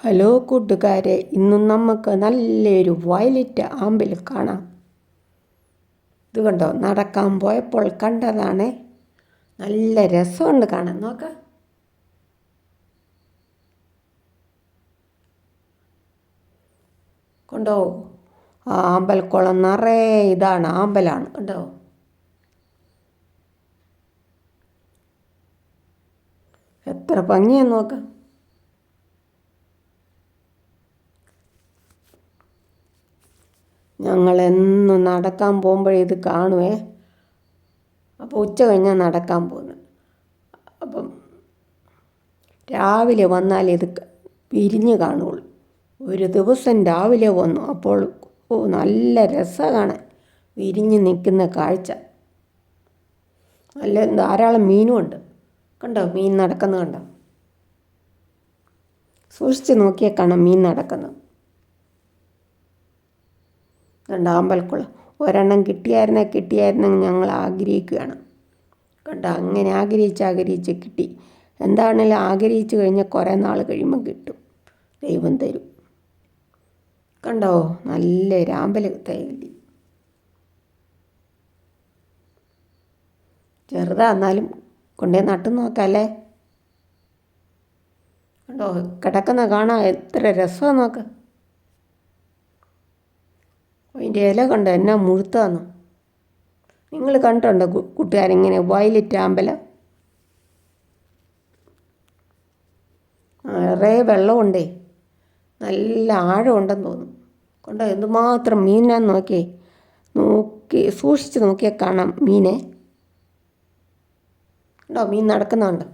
Hello കൂട്ടുകാരെ, ഇന്നും നമുക്ക് നല്ലൊരു വയലറ്റ് ആമ്പൽ കാണാം. ഇത് കണ്ടോ, നടക്കാൻ പോയപ്പോൾ കണ്ടതാണ്. നല്ല രസമുണ്ട് കാണാൻ. നോക്കാം. കണ്ടോ, ആ അമ്പലക്കുളം നിറയെ ഇതാണ്, ആമ്പലാണ്. കണ്ടോ, എത്ര ഭംഗിയാന്ന് നോക്കാം. ഞങ്ങളെന്നും നടക്കാൻ പോകുമ്പോഴേ ഇത് കാണുവേ. അപ്പോൾ ഉച്ച കഴിഞ്ഞാൽ നടക്കാൻ പോകുന്നത്. അപ്പം രാവിലെ വന്നാൽ ഇത് വിരിഞ്ഞ് കാണുള്ളൂ. ഒരു ദിവസം രാവിലെ വന്നു, അപ്പോൾ നല്ല രസമാണ് കാണാൻ, വിരിഞ്ഞ് നിൽക്കുന്ന കാഴ്ച. നല്ല ധാരാളം മീനുമുണ്ട്. കണ്ടോ, മീൻ നടക്കുന്നത് കണ്ടോ. സൂക്ഷിച്ച് നോക്കിയാൽ കാണാം മീൻ നടക്കുന്നത്. കണ്ടോ, അമ്പലക്കുളം ഒരെണ്ണം കിട്ടിയായിരുന്നെങ്കിൽ ഞങ്ങൾ ആഗ്രഹിക്കുകയാണ്. കണ്ടോ, അങ്ങനെ ആഗ്രഹിച്ച് കിട്ടി. എന്താണെങ്കിലും ആഗ്രഹിച്ച് കഴിഞ്ഞാൽ കുറേ നാൾ കഴിയുമ്പം കിട്ടും, ദൈവം തരും. കണ്ടോ, നല്ല രാമ്പൽ തൈ. ചെറുതാ, എന്നാലും കൊണ്ടേ നട്ടു നോക്കാമല്ലേ. കണ്ടോ, കിടക്കുന്ന കാണാൻ എത്ര രസമാണ് നോക്ക്. അതിൻ്റെ ഇല കണ്ടോ എന്നാ മുഴുത്താന്ന്. നിങ്ങൾ കണ്ടിട്ടുണ്ടോ കൂട്ടുകാരിങ്ങനെ വയലറ്റ് ആമ്പൽ? നിറയെ വെള്ളമുണ്ടേ, നല്ല ആഴമുണ്ടെന്ന് തോന്നും. കണ്ടോ, എന്തുമാത്രം മീനാന്ന് നോക്കി സൂക്ഷിച്ച് നോക്കിയാൽ കാണാം മീനെ. കണ്ടോ, മീൻ നടക്കുന്നുണ്ട്.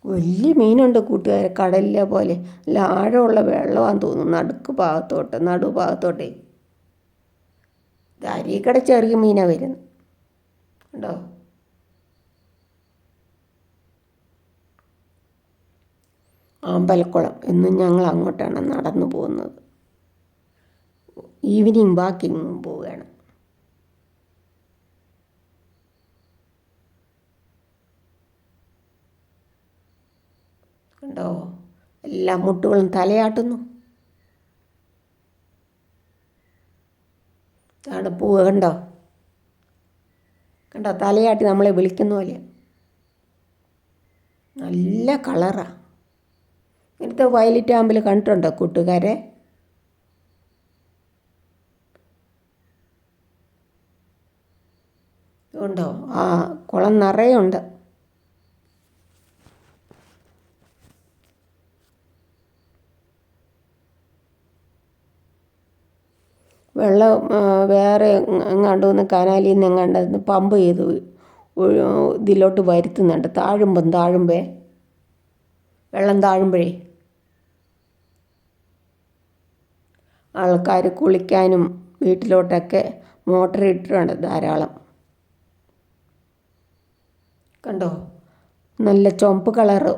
വലിയ മീനുണ്ട് കൂട്ടുകാരെ, കടലിലെ പോലെ. നല്ല ആഴമുള്ള വെള്ളമാണെന്ന് തോന്നുന്നു, നടുഭാഗത്തോട്ടേ. ഇത് അരീക്കട ചെറിയ മീനാണ് വരുന്നത്. കണ്ടോ, അമ്പലക്കുളം എന്നും ഞങ്ങൾ അങ്ങോട്ടാണ് നടന്നു പോകുന്നത്. ഈവനിങ് വാക്കിങ്ങും പോവുകയാണ്. കണ്ടോ, എല്ലാ മുട്ടുകളും തലയാട്ടുന്നു. ഇതാണ് പൂവ്. കണ്ടോ, തലയാട്ടി നമ്മളെ വിളിക്കുന്ന പോലെ. നല്ല കളറാണ്. ഇങ്ങനത്തെ വയലറ്റ് ആമ്പൽ കണ്ടിട്ടുണ്ടോ കൂട്ടുകാരെ? ഉണ്ടോ, ആ കുളം നിറയെ ഉണ്ട്. വെള്ളം വേറെ എങ്ങാണ്ട് വന്ന് കനാലിൽ നിന്ന് എങ്ങാണ്ട് പമ്പ് ചെയ്ത് ഇതിലോട്ട് വരുത്തുന്നുണ്ട്. താഴുമ്പേ വെള്ളം താഴുമ്പോഴേ ആൾക്കാർ കുളിക്കാനും വീട്ടിലോട്ടൊക്കെ മോട്ടർ ഇട്ടിട്ടുണ്ട് ധാരാളം. കണ്ടോ, നല്ല ചുവപ്പ് കളറ്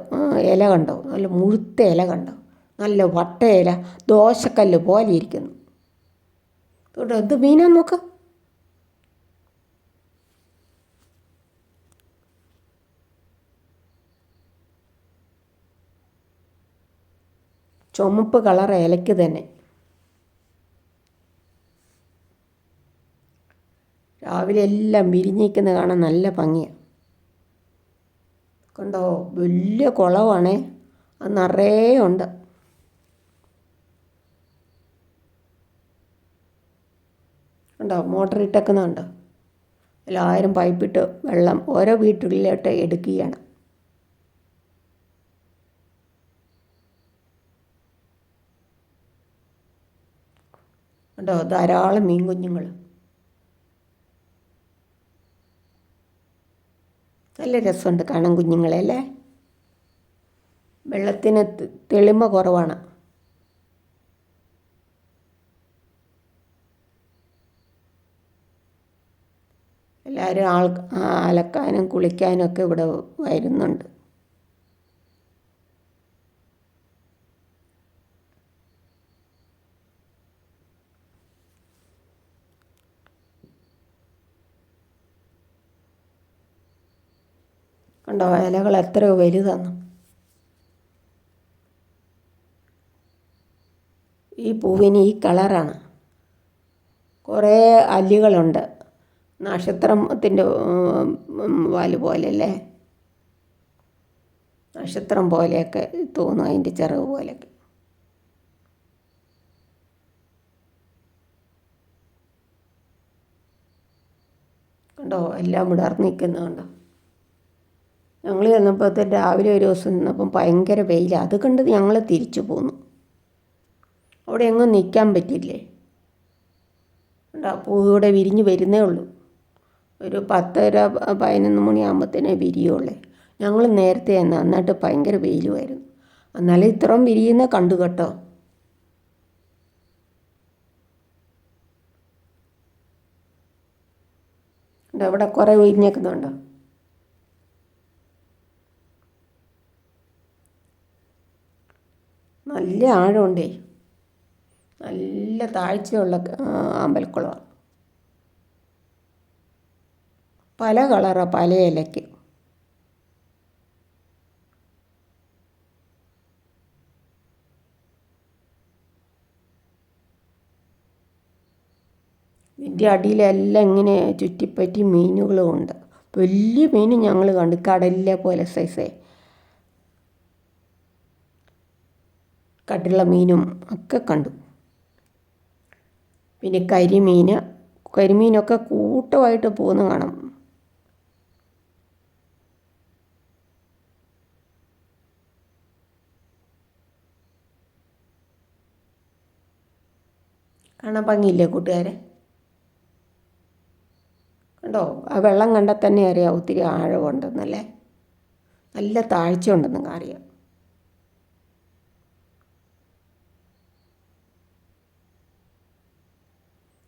ഇല കണ്ടോ, നല്ല മുഴുത്ത ഇല കണ്ടോ, നല്ല വട്ട ഇല, ദോശക്കല്ല് പോലെ ഇരിക്കുന്നു. കേട്ടോ, എന്ത് മീനാന്ന് നോക്കാം. ചുമപ്പ് കളർ ഇലയ്ക്ക് തന്നെ. രാവിലെ എല്ലാം വിരിഞ്ഞിരിക്കുന്ന കാണാൻ നല്ല ഭംഗിയാണ്. കണ്ടോ, വലിയ കുളമാണേ, അത് നിറയെ ഉണ്ട്. കണ്ടോ, മോട്ടർ ഇട്ടേക്കുന്നുണ്ട്. എല്ലാവരും പൈപ്പിട്ട് വെള്ളം ഓരോ വീട്ടുകളിലോട്ട് എടുക്കുകയാണ്. കണ്ടോ, ധാരാളം മീൻ കുഞ്ഞുങ്ങൾ. നല്ല രസമുണ്ട് കാണാൻ കുഞ്ഞുങ്ങളെ അല്ലേ. വെള്ളത്തിന് തെളിമ കുറവാണ്. എല്ലാവരും അലക്കാനും കുളിക്കാനും ഒക്കെ ഇവിടെ വരുന്നുണ്ട്. കണ്ടോ, ഇലകൾ എത്രയോ വലുതാണ്. ഈ പൂവിന് ഈ കളറാണ്. കുറേ അല്ലികളുണ്ട്. നക്ഷത്രത്തിൻ്റെ വാല് പോലെയല്ലേ, നക്ഷത്രം പോലെയൊക്കെ തോന്നും, അതിൻ്റെ ചിറക് പോലെയൊക്കെ. കണ്ടോ, എല്ലാം വിടർന്ന് നിൽക്കുന്നുണ്ടോ. ഞങ്ങൾ ചെന്നപ്പോഴത്തെ രാവിലെ ഒരു ദിവസം നിന്നപ്പം ഭയങ്കര വെയിലാണ്. അത് കണ്ട് ഞങ്ങൾ തിരിച്ചു പോന്നു. അവിടെ എങ്ങും നിൽക്കാൻ പറ്റില്ലേ. പൂവിടെ വിരിഞ്ഞ് വരുന്നേ ഉള്ളൂ. ഒരു 10:30-11 മണിയാകുമ്പോഴത്തേനേ വിരിയുള്ളേ. ഞങ്ങൾ നേരത്തെ തന്നെ, എന്നിട്ട് ഭയങ്കര വെയിലുമായിരുന്നു. എന്നാലും ഇത്രയും വിരിയുന്ന കണ്ടു കേട്ടോ. അവിടെ കുറേ വിരിഞ്ഞേക്കുന്നുണ്ടോ. നല്ല ആഴമുണ്ടേ, നല്ല താഴ്ചയുള്ള അമ്പലക്കുളമാണ്. പല കളറാണ്, പല ഇലയ്ക്ക്. ഇതിൻ്റെ അടിയിലെല്ലാം ഇങ്ങനെ ചുറ്റിപ്പറ്റി മീനുകളും ഉണ്ട്. വലിയ മീൻ ഞങ്ങൾ കണ്ടു, കടലിലെ പോലെ സൈസേ. കടുള്ള മീനും ഒക്കെ കണ്ടു. പിന്നെ കരിമീനൊക്കെ കൂട്ടമായിട്ട് പോകുന്ന കാണാം. കാണാൻ ഭംഗിയില്ലേ കൂട്ടുകാരെ. കണ്ടോ, ആ വെള്ളം കണ്ടാൽ തന്നെ അറിയാം ഒത്തിരി ആഴമുണ്ടെന്നല്ലേ, നല്ല താഴ്ച ഉണ്ടെന്ന് അറിയാം.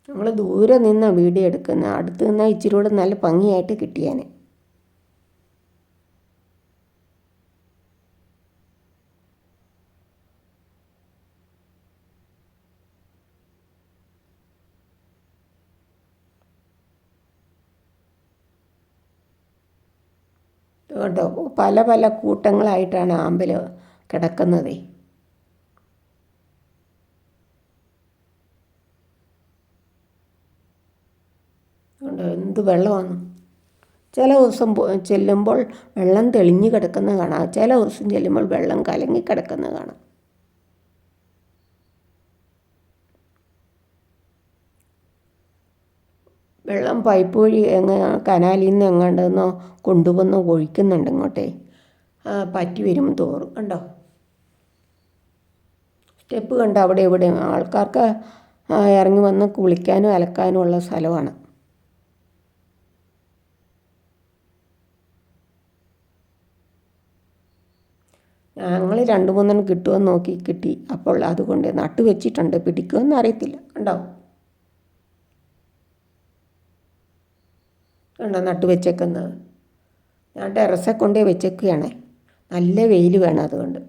നമ്മൾ ദൂരെ നിന്നാണ് വീഡിയോ എടുക്കുന്നത്. അടുത്ത് നിന്നാൽ ഇച്ചിരി കൂടെ നല്ല ഭംഗിയായിട്ട് കിട്ടിയാനെ. കേട്ടോ, പല പല കൂട്ടങ്ങളായിട്ടാണ് ആമ്പൽ കിടക്കുന്നത്. എന്ത് വെള്ളമാണ്. ചില ദിവസം ചെല്ലുമ്പോൾ വെള്ളം തെളിഞ്ഞ് കിടക്കുന്നത് കാണാം, ചില ദിവസം ചെല്ലുമ്പോൾ വെള്ളം കലങ്ങി കിടക്കുന്നത് കാണാം. വെള്ളം പൈപ്പ് വഴി കനാലിൽ നിന്ന് എങ്ങാണ്ടെന്നോ കൊണ്ടുവന്ന് ഒഴിക്കുന്നുണ്ട് ഇങ്ങോട്ടേ, പറ്റി വരും തോറും. കണ്ടോ, സ്റ്റെപ്പ് കണ്ടോ. അവിടെ ഇവിടെ ആൾക്കാർക്ക് ഇറങ്ങി വന്ന് കുളിക്കാനും അലക്കാനും ഉള്ള സ്ഥലമാണ്. ഞങ്ങൾ 2-3 കിട്ടുമെന്ന് നോക്കി, കിട്ടി. അപ്പോൾ അതുകൊണ്ട് നട്ടു വെച്ചിട്ടുണ്ട്, പിടിക്കുമെന്ന് അറിയത്തില്ല. കണ്ടോ കണ്ടോ നട്ടു വെച്ചേക്കുന്നത്. ഞാൻ ടെറസെ കൊണ്ടേ വെച്ചേക്കുകയാണ്. നല്ല വെയിൽ വേണം അതുകൊണ്ട്.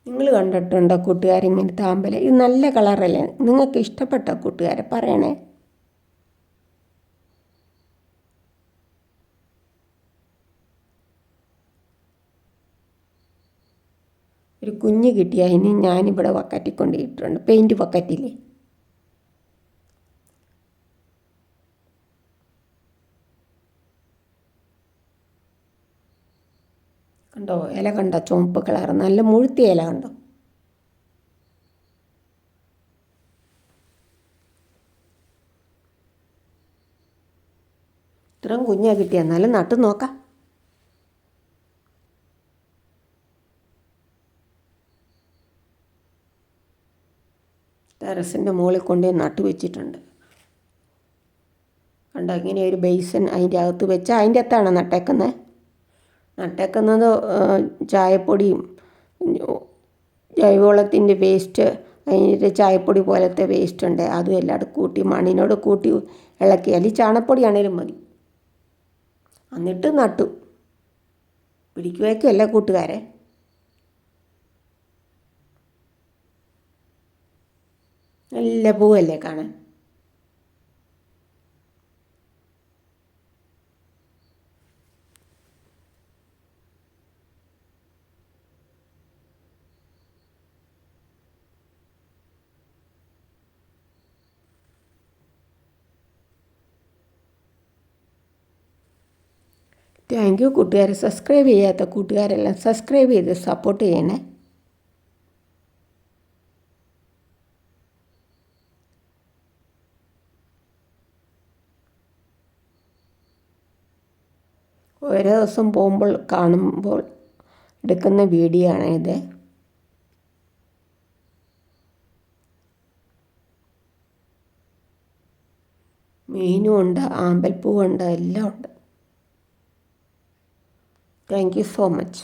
നിങ്ങൾ കണ്ടിട്ടുണ്ടോ കൂട്ടുകാരെ ഇങ്ങനത്തെ ആമ്പൽ? ഇത് നല്ല കളറല്ലേ? നിങ്ങൾക്ക് ഇഷ്ടപ്പെട്ട കൂട്ടുകാരെ പറയണേ. ഒരു കുഞ്ഞ് കിട്ടിയ ഇനി ഞാനിവിടെ ബക്കറ്റിൽ കൊണ്ടിട്ടുണ്ട്, പെയിൻറ്റ് ബക്കറ്റില്ലേ. കണ്ടോ, ഇല കണ്ടോ, ചുവപ്പ് കളർ, നല്ല മുഴുത്ത ഇല കണ്ടോ. ഇത്രയും കുഞ്ഞാ കിട്ടിയ, എന്നാലും നട്ടു നോക്കാം. ടെറസിൻ്റെ മുകളിൽ കൊണ്ടുപോയി നട്ടു വെച്ചിട്ടുണ്ട്. കണ്ടോ, ഇങ്ങനെ ഒരു ബേസൻ അതിൻ്റെ അകത്ത് വെച്ചാൽ അതിൻ്റെ അകത്താണ് നട്ടേക്കുന്നത്. ചായപ്പൊടിയും ജൈവവളത്തിൻ്റെ വേസ്റ്റ്, അതിൻ്റെ ചായപ്പൊടി പോലത്തെ വേസ്റ്റ് ഉണ്ട്, അതും എല്ലാവരും കൂട്ടി മണ്ണിനോട് കൂട്ടി ഇളക്കി, അല്ലെങ്കിൽ ചാണകപ്പൊടിയാണേലും മതി. എന്നിട്ട് നട്ടു. പിടിക്കുവയ്ക്കല്ല കൂട്ടുകാരെ. നല്ല പൂവല്ലേ കാണാൻ. താങ്ക് യു കൂട്ടുകാരെ. സബ്സ്ക്രൈബ് ചെയ്യാത്ത കൂട്ടുകാരെല്ലാം സബ്സ്ക്രൈബ് ചെയ്ത് സപ്പോർട്ട് ചെയ്യണേ. ഓരോ ദിവസം പോകുമ്പോൾ കാണുമ്പോൾ എടുക്കുന്ന വീഡിയോ ആണ് ഇത്. മീനും ഉണ്ട്, ആമ്പൽപ്പൂവുണ്ട്, എല്ലാം ഉണ്ട്. Thank you so much.